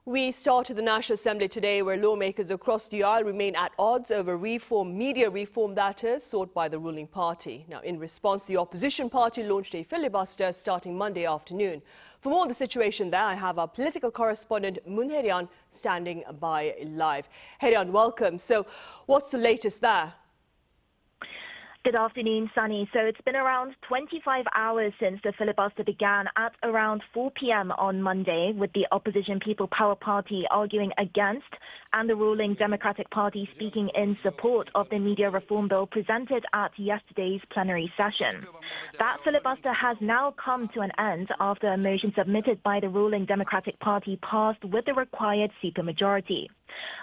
We start at the National Assembly today, where lawmakers across the aisle remain at odds over media reform that is, sought by the ruling party. Now, in response, the opposition party launched a filibuster starting Monday afternoon. For more on the situation there, I have our political correspondent Moon Hye-ryeon standing by live. Hye-ryeon, welcome. So, what's the latest there? Good afternoon, Sunny. So it's been around 25 hours since the filibuster began at around 4 p.m. on Monday, with the opposition People Power Party arguing against and the ruling Democratic Party speaking in support of the media reform bill presented at yesterday's plenary session. That filibuster has now come to an end after a motion submitted by the ruling Democratic Party passed with the required supermajority.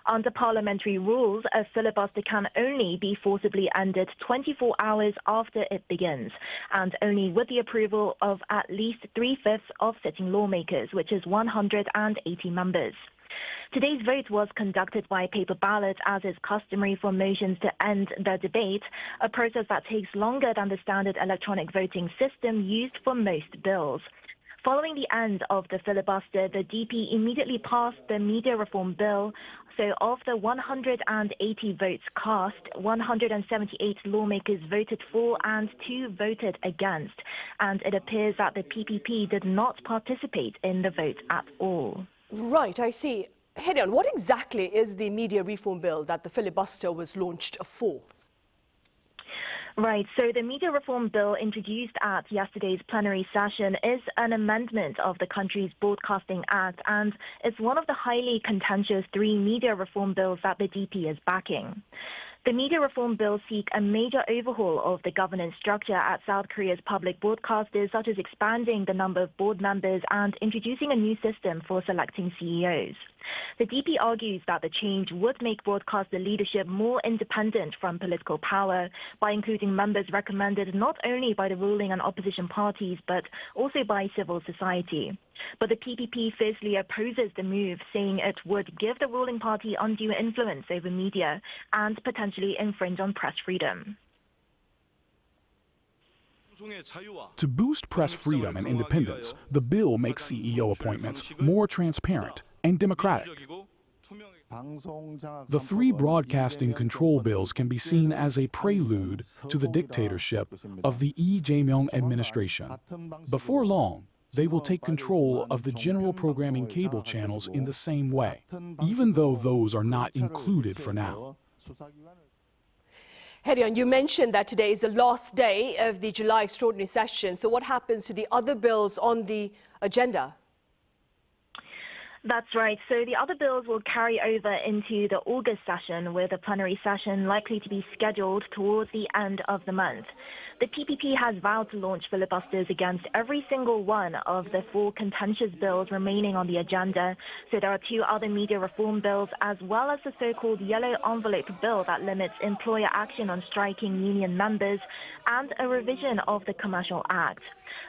Under parliamentary rules, a filibuster can only be forcibly ended 24 hours after it begins, and only with the approval of at least 3/5 of sitting lawmakers, which is 180 members. Today's vote was conducted by paper ballot, as is customary for motions to end the debate, a process that takes longer than the standard electronic voting system used for most bills. Following the end of the filibuster, the DP immediately passed the media reform bill. So of the 180 votes cast, 178 lawmakers voted for and 2 voted against. And it appears that the PPP did not participate in the vote at all. Right, I see. Hye-ryeon, what exactly is the media reform bill that the filibuster was launched for? Right. So the media reform bill introduced at yesterday's plenary session is an amendment of the country's Broadcasting Act, and it's one of the highly contentious 3 media reform bills that the DP is backing. The media reform bill seeks a major overhaul of the governance structure at South Korea's public broadcasters, such as expanding the number of board members and introducing a new system for selecting CEOs. The DP argues that the change would make broadcaster leadership more independent from political power by including members recommended not only by the ruling and opposition parties, but also by civil society. But the PPP fiercely opposes the move, saying it would give the ruling party undue influence over media and potentially infringe on press freedom. To boost press freedom and independence, the bill makes CEO appointments more transparent and democratic. The 3 broadcasting control bills can be seen as a prelude to the dictatorship of the Lee Jae-myung administration. Before long, they will take control of the general programming cable channels in the same way, even though those are not included for now. Hye-ryeon, you mentioned that today is the last day of the July extraordinary session. So what happens to the other bills on the agenda? That's right. So the other bills will carry over into the August session, with a plenary session likely to be scheduled towards the end of the month. The PPP has vowed to launch filibusters against every single one of the 4 contentious bills remaining on the agenda. So there are 2 other media reform bills, as well as the so-called yellow envelope bill that limits employer action on striking union members, and a revision of the Commercial Act.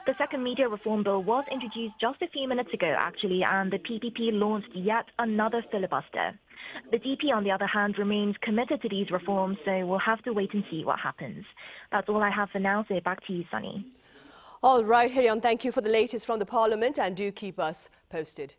The second media reform bill was introduced just a few minutes ago, actually, and the PPP launched yet another filibuster. The DP, on the other hand, remains committed to these reforms, so we'll have to wait and see what happens. That's all I have for now, so back to you, Sunny. All right, Hye-ryeon, thank you for the latest from the Parliament, and do keep us posted.